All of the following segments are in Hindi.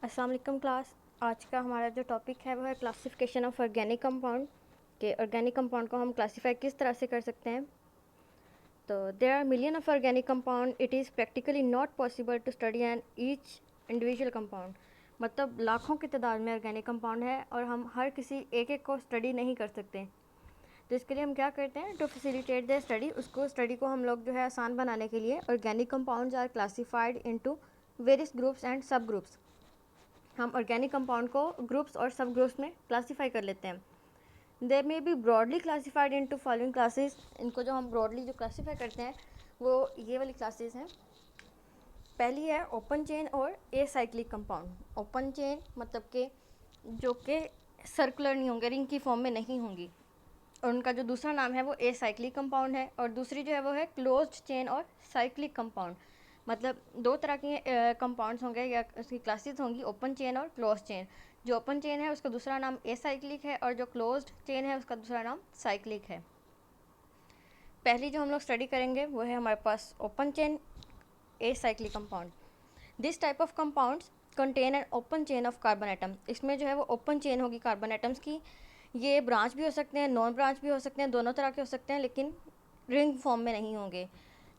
अस्सलाम वालेकुम क्लास। आज का हमारा जो टॉपिक है वो है क्लासिफिकेशन ऑफ ऑर्गेनिक कंपाउंड के ऑर्गेनिक कंपाउंड को हम क्लासीफाई किस तरह से कर सकते हैं। तो there are million of organic compound, it is practically not possible to study an each individual compound. मतलब लाखों की तादाद में ऑर्गेनिक कंपाउंड है और हम हर किसी एक एक को स्टडी नहीं कर सकते। तो इसके लिए हम क्या करते हैं, टू फैसिलिटेट द स्टडी, उसको स्टडी को हम लोग जो है आसान बनाने के लिए organic compounds are classified into various groups and sub groups. हम ऑर्गेनिक कंपाउंड को ग्रुप्स और सब ग्रुप्स में क्लासीफाई कर लेते हैं। They may be broadly classified into following classes. इनको जो हम ब्रॉडली जो क्लासीफाई करते हैं वो ये वाली क्लासेस हैं। पहली है ओपन चेन और एसाइक्लिक कंपाउंड। ओपन चेन मतलब कि जो कि सर्कुलर नहीं होंगे, रिंग की फॉर्म में नहीं होंगी, और उनका जो दूसरा नाम है वो एसाइक्लिक कंपाउंड है। और दूसरी जो है वो है क्लोज्ड चेन और साइक्लिक कंपाउंड। मतलब दो तरह के कंपाउंड्स होंगे या उसकी क्लासेस होंगी, ओपन चेन और क्लोज चेन। जो ओपन चेन है उसका दूसरा नाम एसाइक्लिक है और जो क्लोज्ड चेन है उसका दूसरा नाम साइक्लिक है। पहली जो हम लोग स्टडी करेंगे वो है हमारे पास open chain acyclic compound. This type of compounds contain an open chain of carbon atom. इसमें जो है वो ओपन चेन होगी कार्बन एटम्स की। ये ब्रांच भी हो सकते हैं, नॉन ब्रांच भी हो सकते हैं, दोनों तरह के हो सकते हैं, लेकिन रिंग फॉर्म में नहीं होंगे।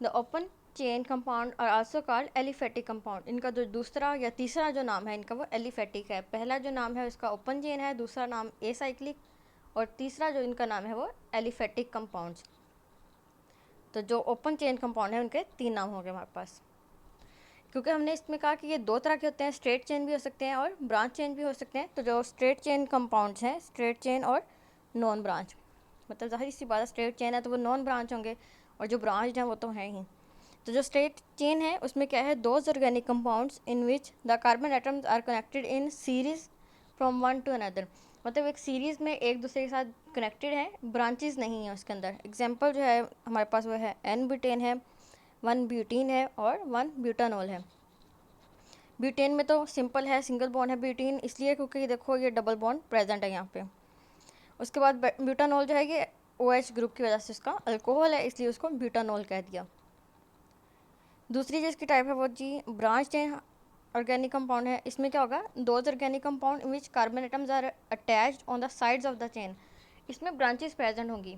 द ओपन चेन कंपाउंड और आल्सो कॉल्ड एलिफेटिक कंपाउंड। इनका जो दूसरा या तीसरा जो नाम है इनका वो एलिफेटिक है। पहला जो नाम है उसका ओपन चेन है, दूसरा नाम एसाइक्लिक, और तीसरा जो इनका नाम है वो एलिफेटिक कंपाउंड्स। तो जो ओपन चेन कंपाउंड है उनके तीन नाम हो गए हमारे पास। क्योंकि हमने इसमें कहा कि ये दो तरह के होते हैं, स्ट्रेट चेन भी हो सकते हैं और ब्रांच चेन भी हो सकते हैं। तो जो स्ट्रेट चेन कंपाउंड्स हैं, स्ट्रेट चेन और नॉन ब्रांच, मतलब जाहिर सी बात है स्ट्रेट चेन है तो वो नॉन ब्रांच होंगे, और जो ब्रांच हैं वो तो हैं ही। तो जो स्ट्रेट चेन है उसमें क्या है, those organic compounds in which the carbon atoms are connected in series from one to another. मतलब एक सीरीज़ में एक दूसरे के साथ कनेक्टेड है, ब्रांचेस नहीं है उसके अंदर। एग्जांपल जो है हमारे पास वो है एन ब्यूटेन है, वन ब्यूटीन है और वन ब्यूटानॉल है। ब्यूटेन में तो सिंपल है, सिंगल बॉन्ड है ब्यूटीन, इसलिए क्योंकि देखो ये डबल बॉन्ड प्रेजेंट है यहाँ पे। उसके बाद ब्यूटानॉल जो है ये OH ग्रुप की वजह से उसका अल्कोहल है, इसलिए उसको ब्यूटानॉल कह दिया। दूसरी जिसकी टाइप है वो जी ब्रांच चेन ऑर्गेनिक कंपाउंड है। इसमें क्या होगा, those organic compound which carbon atoms are attached on the sides of the chain. इसमें ब्रांचेस प्रेजेंट होंगी।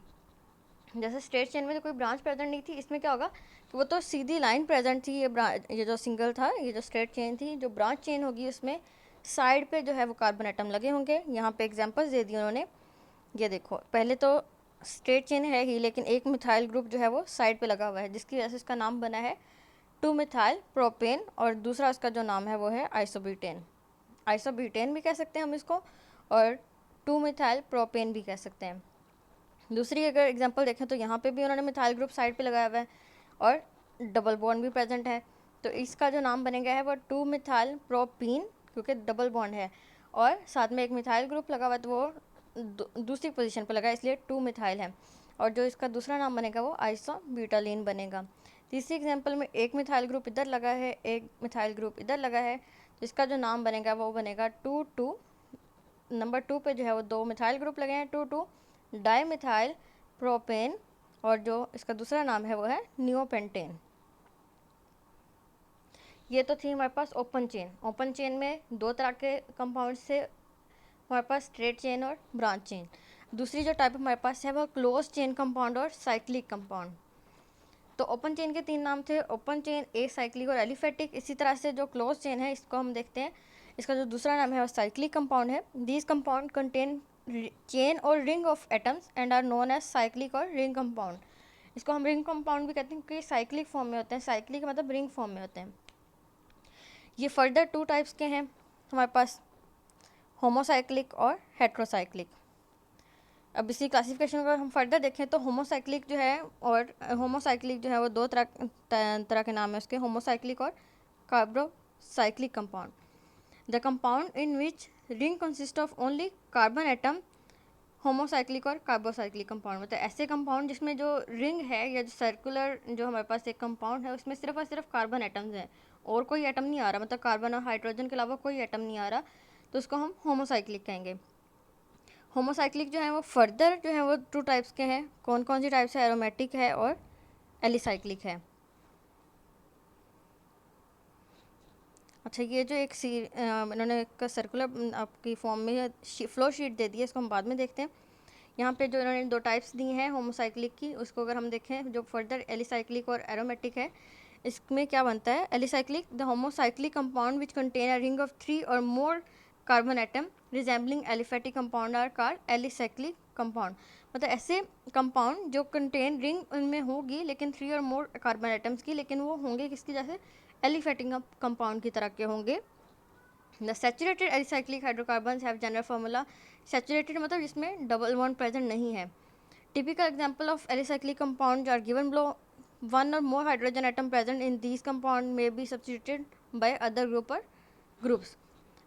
जैसे स्ट्रेट चेन में तो कोई ब्रांच प्रेजेंट नहीं थी, इसमें क्या होगा कि वो तो सीधी लाइन प्रेजेंट थी। ये जो सिंगल था, ये जो स्ट्रेट चेन थी, जो ब्रांच चेन होगी उसमें साइड पे जो है वो कार्बन एटम लगे होंगे। यहाँ पे एग्जांपल्स दे दिए उन्होंने। ये देखो, पहले तो स्ट्रेट चेन है ही, लेकिन एक मिथाइल ग्रुप जो है वो साइड पे लगा हुआ है, जिसकी वजह से इसका नाम बना है 2 मिथाइल प्रोपेन, और दूसरा उसका जो नाम है वो है आइसोब्यूटेन। आइसोब्यूटेन भी कह सकते हैं हम इसको, और 2 मिथाइल प्रोपेन भी कह सकते हैं। दूसरी अगर एग्जांपल देखें तो यहाँ पे भी उन्होंने मिथाइल ग्रुप साइड पे लगाया हुआ है और डबल बॉन्ड भी प्रेजेंट है। तो इसका जो नाम बनेगा है वो 2 मिथाइल प्रोपीन, क्योंकि डबल बॉन्ड है और साथ में एक मिथाइल ग्रुप लगा हुआ है, तो वो दूसरी पोजीशन पर लगा है, इसलिए 2 मिथाइल है। और जो इसका दूसरा नाम बनेगा वो आइसोब्यूटालीन बनेगा। तीसरी एग्जाम्पल में एक मिथाइल ग्रुप इधर लगा है, एक मिथाइल ग्रुप इधर लगा है, तो इसका जो नाम बनेगा वो बनेगा 2 नंबर 2 पे जो है वो 2 मिथाइल ग्रुप लगे हैं, 2 डाई मिथाइल प्रोपेन, और जो इसका दूसरा नाम है वो है नियोपेंटेन। ये तो थी हमारे पास ओपन चेन। ओपन चेन में दो तरह के कंपाउंड से हमारे पास स्ट्रेट चेन और ब्रांच चेन। दूसरी जो टाइप हमारे पास है वो क्लोज चेन कंपाउंड और साइक्लिक कंपाउंड। तो ओपन चेन के तीन नाम थे, ओपन चेन, एसाइक्लिक और एलिफेटिक। इसी तरह से जो क्लोज चेन है इसको हम देखते हैं, इसका जो दूसरा नाम है वो साइक्लिक कंपाउंड है। दीज कंपाउंड कंटेन चेन और ring of atoms and are known as cyclic और रिंग कंपाउंड। इसको हम रिंग कंपाउंड भी कहते हैं क्योंकि साइक्लिक फॉर्म में होते हैं। साइक्लिक मतलब रिंग फॉर्म में होते हैं। ये फर्दर 2 टाइप्स के हैं हमारे पास, होमोसाइक्लिक और हेट्रोसाइक्लिक। अब इसी क्लासिफिकेशन को हम फर्दर देखें तो होमोसाइक्लिक जो है और होमोसाइक्लिक जो है वो दो तरह के नाम है उसके, होमोसाइक्लिक और carbocyclic compound. The compound in which ring consist of only carbon atom, homocyclic और कार्बोसाइक्लिक कंपाउंड। मतलब ऐसे कंपाउंड जिसमें जो रिंग है या जो सर्कुलर जो हमारे पास एक कंपाउंड है उसमें सिर्फ और सिर्फ कार्बन एटम्स हैं और कोई एटम नहीं आ रहा, मतलब कार्बन और हाइड्रोजन के अलावा कोई एटम नहीं आ रहा, तो उसको हम होमोसाइक्लिक कहेंगे। होमोसाइक्लिक जो है वो फर्दर जो है वो 2 टाइप्स के हैं। कौन कौन सी टाइप्स है, एरोमेटिक है और एलिसाइक्लिक है। अच्छा, ये जो एक इन्होंने एक सर्कुलर आपकी फॉर्म में फ्लो शीट दे दी है, इसको हम बाद में देखते हैं। यहाँ पे जो इन्होंने दो टाइप्स दी हैं होमोसाइक्लिक की, उसको अगर हम देखें जो फर्दर एलिसाइक्लिक और एरोमेटिक है, इसमें क्या बनता है? Alicyclic, the homocyclic compound which contain a ring of 3 और more carbon atom resembling aliphatic compound are called alicyclic compound. मतलब ऐसे कंपाउंड जो कंटेन रिंग उनमें होगी लेकिन 3 और मोर कार्बन एटम्स की, लेकिन वो होंगे किसकी? जैसे एलिफेटिक कंपाउंड की तरह के होंगे। The saturated alicyclic hydrocarbons have general formula. Saturated मतलब जिसमें डबल बॉन्ड प्रेजेंट नहीं है। Typical example of alicyclic compound are given below. One और more hydrogen atom present in these compound में be substituted by other group or groups.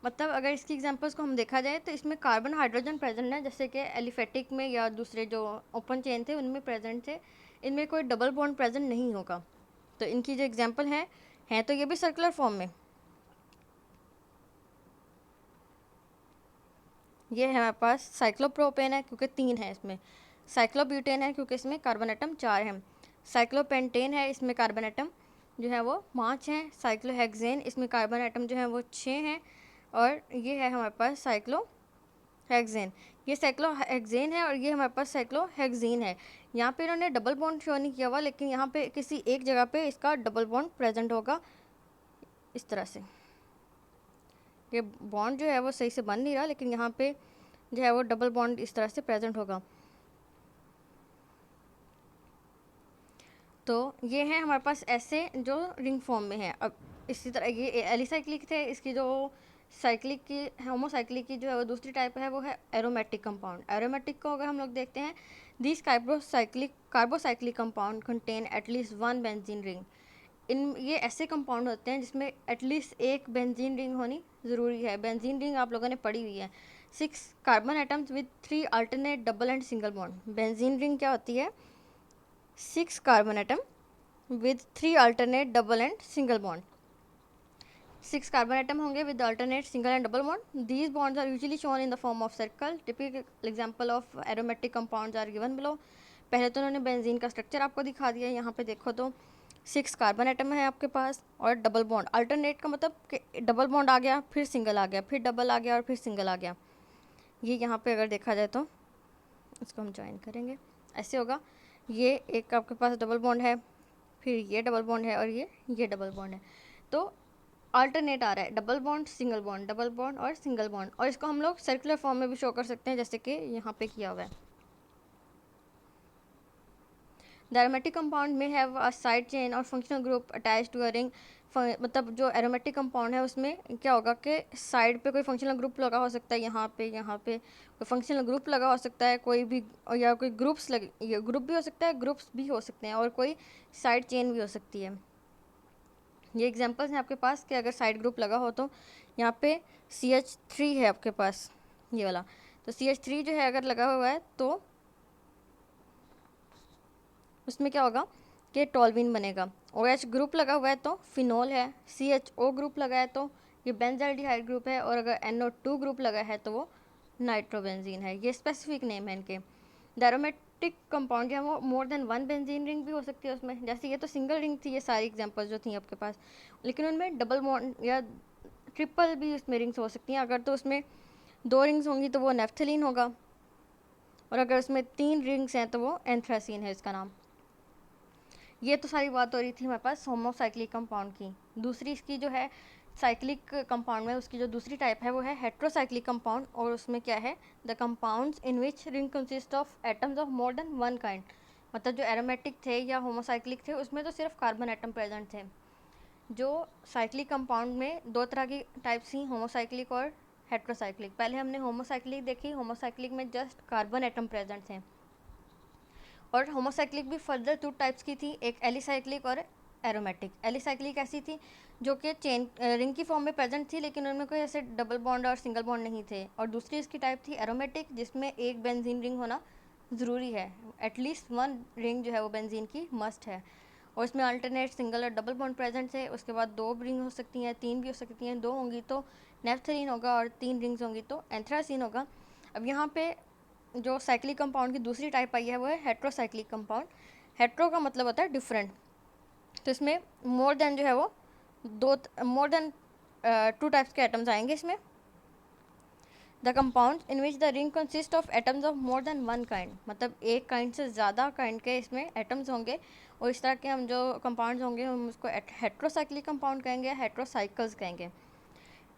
मतलब अगर इसकी एग्जांपल्स को हम देखा जाए तो इसमें कार्बन हाइड्रोजन प्रेजेंट है, जैसे कि एलिफेटिक में या दूसरे जो ओपन चेन थे उनमें प्रेजेंट थे। इनमें कोई डबल बॉन्ड प्रेजेंट नहीं होगा। तो इनकी जो एग्जांपल हैं तो ये भी सर्कुलर फॉर्म में। ये है हमारे पास साइक्लोप्रोपेन है क्योंकि 3 है इसमें। साइक्लोब्यूटेन है क्योंकि इसमें कार्बन एटम 4 हैं। साइक्लोपेंटेन है, इसमें कार्बन एटम जो है वो 5 हैं। साइक्लोहेक्सेन, इसमें कार्बन एटम जो है वो 6 हैं। और ये है हमारे पास साइक्लोहेक्सेन। ये साइक्लोहेक्सेन है और ये हमारे पास साइक्लोहेक्सीन है। यहाँ पे इन्होंने डबल बॉन्ड शो नहीं किया हुआ, लेकिन यहाँ पे किसी एक जगह पे इसका डबल बॉन्ड प्रेजेंट होगा इस तरह से। ये बॉन्ड जो है वो सही से बन नहीं रहा, लेकिन यहाँ पे जो है वो डबल बॉन्ड इस तरह से प्रेजेंट होगा। तो ये है हमारे पास ऐसे जो रिंग फॉर्म में है। अब इसी तरह ये एलिसाइक्लिक थे, इसकी जो साइक्लिक की होमोसाइक्लिक की जो है वो दूसरी टाइप है वो है एरोमेटिक कंपाउंड। एरोमेटिक को अगर हम लोग देखते हैं, this carbocyclic compound contain at least 1 benzene ring. ये ऐसे कंपाउंड होते हैं जिसमें एटलीस्ट एक बेंजीन रिंग होनी ज़रूरी है। बेंजीन रिंग आप लोगों ने पढ़ी हुई है। 6 carbon atoms with 3 alternate double and single bond. Benzene ring क्या होती है? 6 carbon atom with 3 alternate double and single bond. 6 carbon atom होंगे with alternate single and double bond. These bonds are usually shown in the form of circle. Typical example of aromatic compounds are given below. पहले तो उन्होंने बेंजीन का स्ट्रक्चर आपको दिखा दिया है। यहाँ पे देखो तो 6 कार्बन एटम है आपके पास और डबल बॉन्ड। अल्टरनेट का मतलब कि डबल बॉन्ड आ गया, फिर सिंगल आ गया, फिर डबल आ गया और फिर सिंगल आ गया। ये यहाँ पे अगर देखा जाए तो इसको हम ज्वाइन करेंगे, ऐसे होगा। ये एक आपके पास डबल बॉन्ड है, फिर ये डबल बॉन्ड है और ये डबल बॉन्ड है। तो अल्टरनेट आ रहा है, डबल बॉन्ड और सिंगल बॉन्ड। और इसको हम लोग सर्कुलर फॉर्म में भी शो कर सकते हैं, जैसे कि यहाँ पे किया हुआ है। The aromatic compound may have a side chain और functional group attach to a ring. मतलब जो एरोमेटिक कंपाउंड है उसमें क्या होगा कि साइड पे कोई फंक्शनल ग्रुप लगा हो सकता है, यहाँ पे कोई फंक्शनल ग्रुप लगा हो सकता है, कोई भी, या कोई ग्रुप्स लगे, ग्रुप भी हो सकता है, ग्रुप्स भी हो सकते हैं, और कोई साइड चेन भी हो सकती है। ये एग्जांपल्स हैं आपके पास कि अगर साइड ग्रुप लगा हो तो यहाँ पे CH3 है आपके पास, ये वाला। तो CH3 जो है अगर लगा हुआ है तो उसमें क्या होगा कि टॉल्वीन बनेगा। OH ग्रुप लगा हुआ है तो फिनोल है। CHO ग्रुप लगा है तो ये बेंजाल्डिहाइड ग्रुप है। और अगर NO2 ग्रुप लगा है तो वो नाइट्रोबेंजीन है। ये स्पेसिफिक नेम है इनके। द एरोमेटिक कंपाउंड जो है वो मोर देन 1 बेंजीन रिंग भी हो सकती है उसमें। जैसे ये तो सिंगल रिंग थी, ये सारी एग्जांपल्स जो थी आपके पास, लेकिन उनमें डबल बॉन्ड या ट्रिपल भी उसमें रिंग्स हो सकती हैं। अगर तो उसमें 2 रिंग्स होंगी तो वो नेफ्थलीन होगा, और अगर उसमें 3 रिंग्स हैं तो वो एंथ्रासीन है इसका नाम। ये तो सारी बात हो रही थी हमारे पास होमोसाइक्लिक कंपाउंड की। दूसरी इसकी जो है साइक्लिक कंपाउंड में, उसकी जो दूसरी टाइप है वो है हेट्रोसाइक्लिक कंपाउंड। और उसमें क्या है? The compounds in which ring consist of atoms of more than 1 kind. मतलब जो एरोमेटिक थे या होमोसाइक्लिक थे उसमें तो सिर्फ कार्बन एटम प्रेजेंट थे। जो साइक्लिक कंपाउंड में 2 तरह की टाइप्स थी, होमोसाइक्लिक और हेट्रोसाइक्लिक। पहले हमने होमोसाइक्लिक देखी, होमोसाइक्लिक में जस्ट कार्बन एटम प्रेजेंट थे। और होमोसाइक्लिक भी फर्दर 2 टाइप्स की थी, एक एलिसाइक्लिक और एरोमेटिक। एलिसाइक्लिक ऐसी थी जो कि चेन रिंग की फॉर्म में प्रेजेंट थी, लेकिन उनमें कोई ऐसे डबल बॉन्ड और सिंगल बॉन्ड नहीं थे। और दूसरी इसकी टाइप थी एरोमेटिक, जिसमें एक बेंजीन रिंग होना ज़रूरी है। एटलीस्ट 1 रिंग जो है वो बेंजीन की मस्ट है। और इसमें अल्टरनेट सिंगल और डबल बॉन्ड प्रेजेंट थे। उसके बाद 2 रिंग हो सकती हैं, 3 भी हो सकती हैं। 2 होंगी तो नेफ्थलीन होगा और 3 रिंग्स होंगी तो एंथ्रासीन होगा। अब यहाँ पे जो साइक्लिक कंपाउंड की दूसरी टाइप आई है वो है हेट्रोसाइक्लिक कंपाउंड। हेट्रो का मतलब होता है डिफरेंट। तो इसमें मोर देन जो है वो मोर देन टू टाइप्स के एटम्स आएंगे इसमें। The compound in which the ring consist of atoms of more than one kind, मतलब एक काइंड से ज़्यादा काइंड के इसमें एटम्स होंगे, और इस तरह के हम जो कंपाउंड्स होंगे हम उसको हेट्रोसाइक्लिक कंपाउंड कहेंगे, हेट्रोसाइकल्स कहेंगे।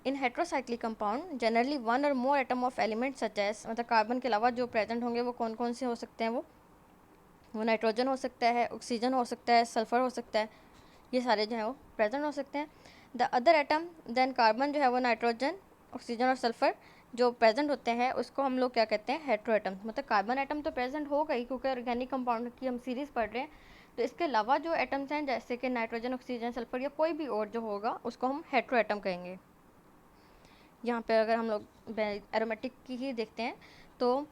In heterocyclic compound generally one और more atom of element such as, मतलब कार्बन के अलावा जो प्रेजेंट होंगे वो कौन कौन से हो सकते हैं, वो नाइट्रोजन हो सकता है, ऑक्सीजन हो सकता है, सल्फर हो सकता है, ये सारे जो है वो प्रेजेंट हो सकते हैं। The other atom than carbon जो है वो नाइट्रोजन, ऑक्सीजन और सल्फर जो प्रेजेंट होते हैं उसको हम लोग क्या कहते हैं, हेट्रो एटम। मतलब कार्बन एटम तो प्रेजेंट होगा ही क्योंकि ऑर्गेनिक कंपाउंड की हम सीरीज़ पढ़ रहे हैं, तो इसके अलावा जो एटम्स हैं जैसे कि नाइट्रोजन, ऑक्सीजन, सल्फर या कोई भी और जो होगा उसको हम हेट्रो एटम कहेंगे। यहाँ पे अगर हम लोग एरोमेटिक की ही देखते हैं तो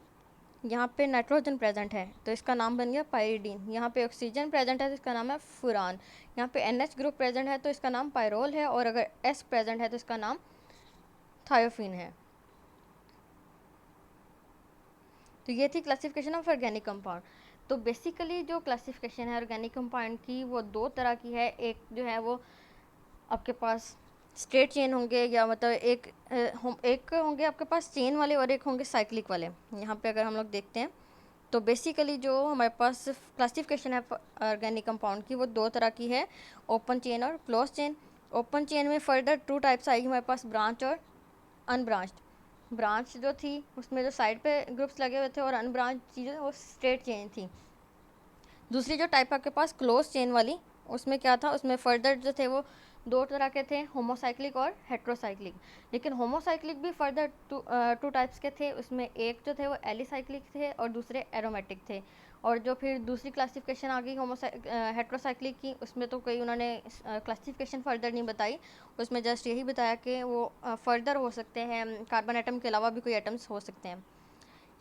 यहाँ पे नाइट्रोजन प्रेजेंट है तो इसका नाम बन गया पाइरीडीन। यहाँ पे ऑक्सीजन प्रेजेंट है तो इसका नाम है फुरान। यहाँ पे NH ग्रुप प्रेजेंट है तो इसका नाम पायरोल है, और अगर S प्रेजेंट है तो इसका नाम थायोफिन है। तो ये थी क्लासिफिकेशन ऑफ ऑर्गेनिक कंपाउंड। तो बेसिकली जो क्लासिफिकेशन है ऑर्गेनिक कंपाउंड की वो दो तरह की है। एक जो है वो आपके पास स्ट्रेट चेन होंगे, या मतलब एक होंगे आपके पास चेन वाले और एक होंगे साइक्लिक वाले। यहाँ पे अगर हम लोग देखते हैं तो बेसिकली जो हमारे पास क्लासिफिकेशन है ऑर्गेनिक कंपाउंड की वो दो तरह की है, ओपन चेन और क्लोज चेन। ओपन चेन में फर्दर टू टाइप्स आएगी हमारे पास, ब्रांच और अनब्रांच्ड। ब्रांच जो थी उसमें जो साइड पे ग्रुप्स लगे हुए थे, और अनब्रांच चीज़ें वो स्ट्रेट चेन थी। दूसरी जो टाइप आपके पास क्लोज चेन वाली, उसमें क्या था, उसमें फर्दर जो थे वो दो तरह के थे, होमोसाइक्लिक और हेट्रोसाइक्लिक। लेकिन होमोसाइक्लिक भी फर्दर टू टाइप्स के थे, उसमें एक जो थे वो एलिसाइक्लिक थे और दूसरे एरोमेटिक थे। और जो फिर दूसरी क्लासिफिकेशन आ गई हेट्रोसाइक्लिक की, उसमें तो कोई उन्होंने क्लासिफिकेशन फर्दर नहीं बताई, उसमें जस्ट यही बताया कि वो फर्दर हो सकते हैं, कार्बन एटम के अलावा भी कोई एटम्स हो सकते हैं।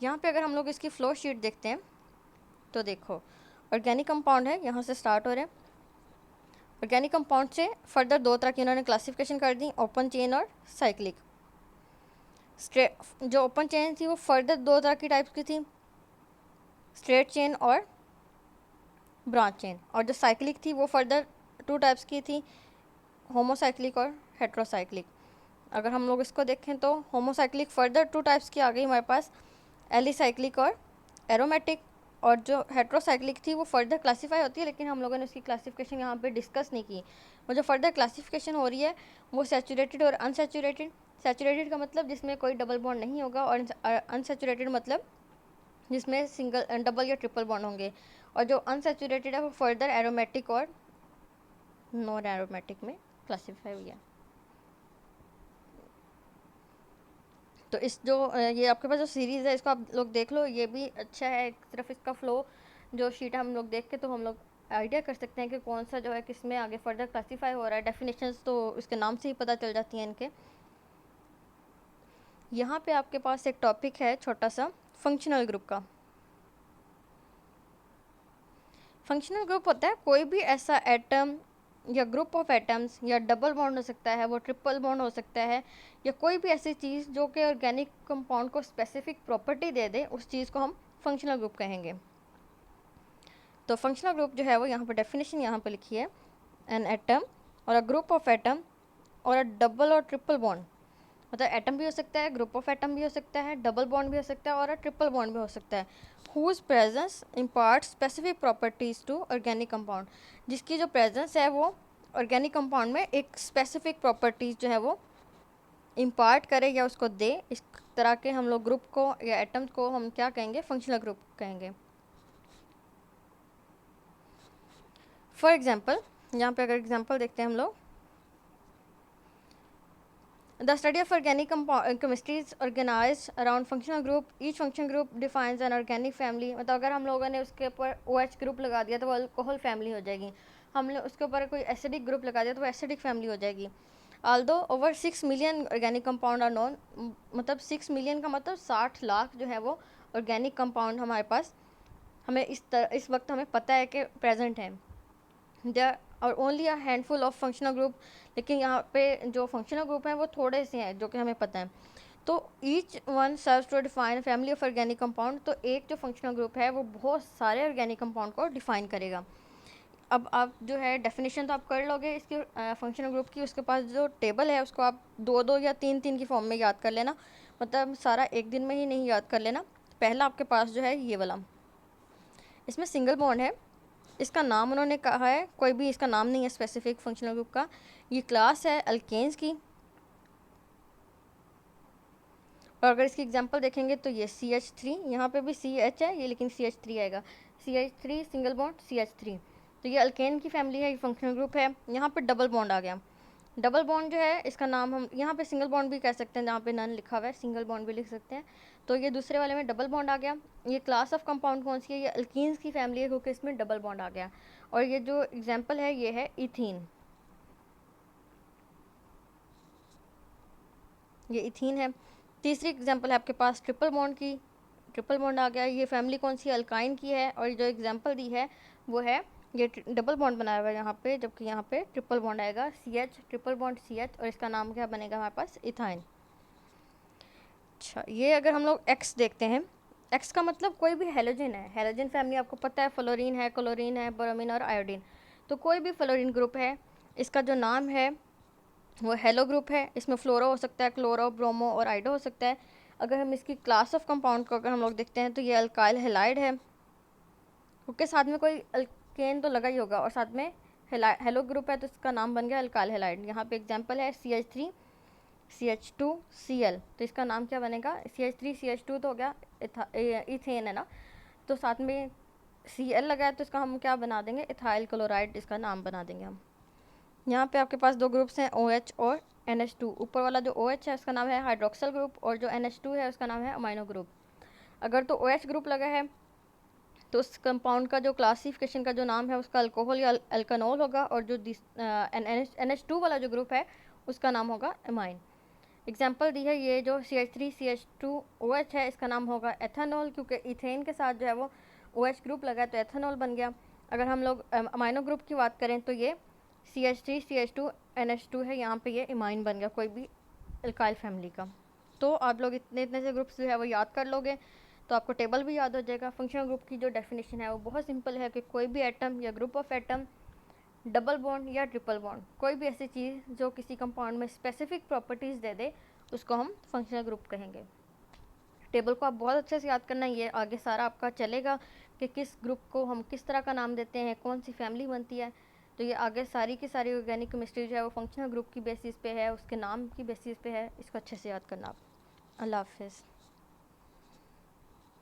यहाँ पे अगर हम लोग इसकी फ्लो शीट देखते हैं तो देखो ऑर्गेनिक कंपाउंड है, यहाँ से स्टार्ट हो रहे हैं। ऑर्गेनिक कंपाउंड से फर्दर दो तरह की उन्होंने क्लासिफिकेशन कर दी, ओपन चेन और साइक्लिक। जो ओपन चेन थी वो फर्दर दो तरह की टाइप्स की थी, स्ट्रेट चेन और ब्रांच चेन। और जो साइक्लिक थी वो फर्दर टू टाइप्स की थी, होमोसाइक्लिक और हेट्रोसाइक्लिक। अगर हम लोग इसको देखें तो होमोसाइक्लिक फर्दर टू टाइप्स की आ गई हमारे पास, एलिसाइक्लिक और एरोमेटिक। और जो हेट्रोसाइक्लिक थी वो फर्दर क्लासीफाई होती है, लेकिन हम लोगों ने उसकी क्लासिफिकेशन यहाँ पे डिस्कस नहीं की। वो जो फर्दर क्लासिफिकेशन हो रही है वो सैचुरेटेड और अनसैचुरेटेड। सैचुरेटेड का मतलब जिसमें कोई डबल बॉन्ड नहीं होगा, और अनसैचुरेटेड मतलब जिसमें सिंगल, डबल या ट्रिपल बॉन्ड होंगे। और जो अनसैचुरेटेड है वो फर्दर एरोमेटिक और नॉन एरोमेटिक में क्लासीफाई हुई है। तो इस जो ये आपके पास जो सीरीज़ है इसको आप लोग देख लो, ये भी अच्छा है। एक तरफ इसका फ़्लो जो शीट हम लोग देख के तो हम लोग आइडिया कर सकते हैं कि कौन सा जो है किस में आगे फर्दर क्लासीफाई हो रहा है। डेफिनेशंस तो इसके नाम से ही पता चल जाती हैं इनके। यहाँ पे आपके पास एक टॉपिक है छोटा सा, फंक्शनल ग्रुप का। फंक्शनल ग्रुप होता है कोई भी ऐसा एटम या ग्रुप ऑफ एटम्स, या डबल बॉन्ड हो सकता है, वो ट्रिपल बॉन्ड हो सकता है, या कोई भी ऐसी चीज़ जो कि ऑर्गेनिक कंपाउंड को स्पेसिफिक प्रॉपर्टी दे दे, उस चीज़ को हम फंक्शनल ग्रुप कहेंगे। तो फंक्शनल ग्रुप जो है वो यहाँ पर डेफिनेशन यहाँ पर लिखी है, एन एटम और अ ग्रुप ऑफ एटम और अ डबल और ट्रिपल बॉन्ड। मतलब एटम भी हो सकता है, ग्रुप ऑफ एटम भी हो सकता है, डबल बॉन्ड भी हो सकता है और ट्रिपल बॉन्ड भी हो सकता है। Whose presence impart specific properties to organic compound, जिसकी जो प्रेजेंस है वो ऑर्गेनिक कंपाउंड में एक स्पेसिफिक प्रॉपर्टीज़ जो है वो इम्पार्ट करे या उसको दे। इस तरह के हम लोग ग्रुप को या एटम्स को हम क्या कहेंगे, फंक्शनल ग्रुप कहेंगे। फॉर एग्जाम्पल यहाँ पे अगर एग्जाम्पल देखते हैं हम लोग, The study of organic chemistry is organized around functional group. Each functional group defines an organic family. मतलब अगर हम लोगों ने उसके ऊपर OH ग्रुप लगा दिया तो वो अल्कोहल फैमिली हो जाएगी। हमने उसके ऊपर कोई एसिडिक ग्रुप लगा दिया तो वो एसिडिक फैमिली हो जाएगी। Although over 6 million organic compound are known, मतलब 6 मिलियन का मतलब 60 लाख जो है वो ऑर्गेनिक कंपाउंड हमारे पास हमें इस वक्त हमें पता है कि प्रेजेंट है। देयर और only a handful of functional group, लेकिन यहाँ पे जो फंक्शनल ग्रुप हैं वो थोड़े से हैं जो कि हमें पता है। तो each one serves to define family of organic compound. तो एक जो फंक्शनल ग्रुप है वो बहुत सारे ऑर्गेनिक कंपाउंड को डिफाइन करेगा। अब आप जो है डेफिनेशन तो आप कर लोगे इसके फंक्शनल ग्रुप की, उसके पास जो टेबल है उसको आप 2-2 या 3-3 की फॉर्म में याद कर लेना, मतलब सारा एक दिन में ही नहीं याद कर लेना। पहला आपके पास जो है ये वाला, इसमें सिंगल बॉन्ड है, इसका नाम उन्होंने कहा है, कोई भी इसका नाम नहीं है स्पेसिफिक फंक्शनल ग्रुप का। ये क्लास है अल्केन्स की, और अगर इसकी एग्जांपल देखेंगे तो ये CH3, यहाँ पे भी CH है ये, लेकिन CH3 आएगा, CH3 सिंगल बॉन्ड CH3, तो ये अल्केन की फैमिली है, ये फंक्शनल ग्रुप है। यहाँ पे डबल बॉन्ड आ गया, डबल बॉन्ड जो है इसका नाम हम यहाँ पे सिंगल बॉन्ड भी कह सकते हैं, जहाँ पे नन लिखा हुआ है सिंगल बॉन्ड भी लिख सकते हैं। तो ये दूसरे वाले में डबल बॉन्ड आ गया। ये क्लास ऑफ कंपाउंड कौन सी है, ये अल्कीन्स की फैमिली है, क्योंकि इसमें डबल बॉन्ड आ गया। और ये जो एग्जाम्पल है ये है इथीन, ये इथीन है। तीसरी एग्जाम्पल है आपके पास ट्रिपल बॉन्ड की, ट्रिपल बॉन्ड आ गया, ये फैमिली कौन सी अल्काइन की है, और जो एग्जाम्पल दी है वो है ये डबल बॉन्ड बनाया हुआ है यहाँ पे, जबकि यहाँ पे ट्रिपल बॉन्ड आएगा CH, ट्रिपल बॉन्ड CH, और इसका नाम क्या बनेगा हमारे पास, इथाइन। अच्छा, ये अगर हम लोग X देखते हैं, X का मतलब कोई भी हेलोजन है, हेलोजन फैमिली आपको पता है, फ्लोरीन है, क्लोरीन है, ब्रोमीन और आयोडीन, तो कोई भी फ्लोरीन ग्रुप है, इसका जो नाम है वो हेलो ग्रुप है। इसमें फ्लोरो हो सकता है, क्लोरो, ब्रोमो और आइडो हो सकता है। अगर हम इसकी क्लास ऑफ कंपाउंड को अगर हम लोग देखते हैं तो ये अल्काइल हेलाइड है, क्योंकि साथ में कोई अल्केन तो लगा ही होगा, और साथ में हेलो ग्रुप है तो इसका नाम बन गया अल्काइल हेलाइड। यहाँ पे एग्जांपल है CH3 CH2 Cl, तो इसका नाम क्या बनेगा, CH3 CH2 तो हो गया इथेन है ना, तो साथ में Cl लगा है तो इसका हम क्या बना देंगे, इथाइल क्लोराइड, इसका नाम बना देंगे हम। यहाँ पे आपके पास दो ग्रुप्स हैं OH और NH2। ऊपर वाला जो OH है उसका नाम है हाइड्रोक्सल ग्रुप, और जो NH2 है उसका नाम है अमाइनो ग्रुप। अगर तो OH ग्रुप लगा है तो उस कंपाउंड का जो क्लासिफिकेशन का जो नाम है उसका अल्कोहल या अल्कानोल होगा, और जो NH2 वाला जो ग्रुप है उसका नाम होगा एमाइन। एग्जाम्पल दी है ये जो CH3 CH2OH है, इसका नाम होगा एथेनॉल, क्योंकि इथेन के साथ जो है वो OH ग्रुप लगा है तो एथेनॉल बन गया। अगर हम लोग अमाइनो ग्रुप की बात करें तो ये CH3 CH2 NH2 है, यहाँ पे ये इमाइन बन गया, कोई भी अल्काइल फैमिली का। तो आप लोग इतने इतने से ग्रुप्स जो है वो याद कर लोगे तो आपको टेबल भी याद हो जाएगा। फंक्शनल ग्रुप की जो डेफिनेशन है वो बहुत सिंपल है कि कोई भी एटम या group of atom, double bond या ट्रिपल बॉन्ड, कोई भी ऐसी चीज़ जो किसी कंपाउंड में स्पेसिफिक प्रॉपर्टीज़ दे दे उसको हम फंक्शनल ग्रुप कहेंगे। टेबल को आप बहुत अच्छे से याद करना, ये आगे सारा आपका चलेगा कि किस ग्रुप को हम किस तरह का नाम देते हैं, कौन सी फैमिली बनती है, तो ये आगे सारी की सारी ऑर्गेनिक केमिस्ट्री जो है वो फंक्शनल ग्रुप की बेसिस पे है, उसके नाम की बेसिस पे है, इसको अच्छे से याद करना आप। अल्लाह हाफिज़।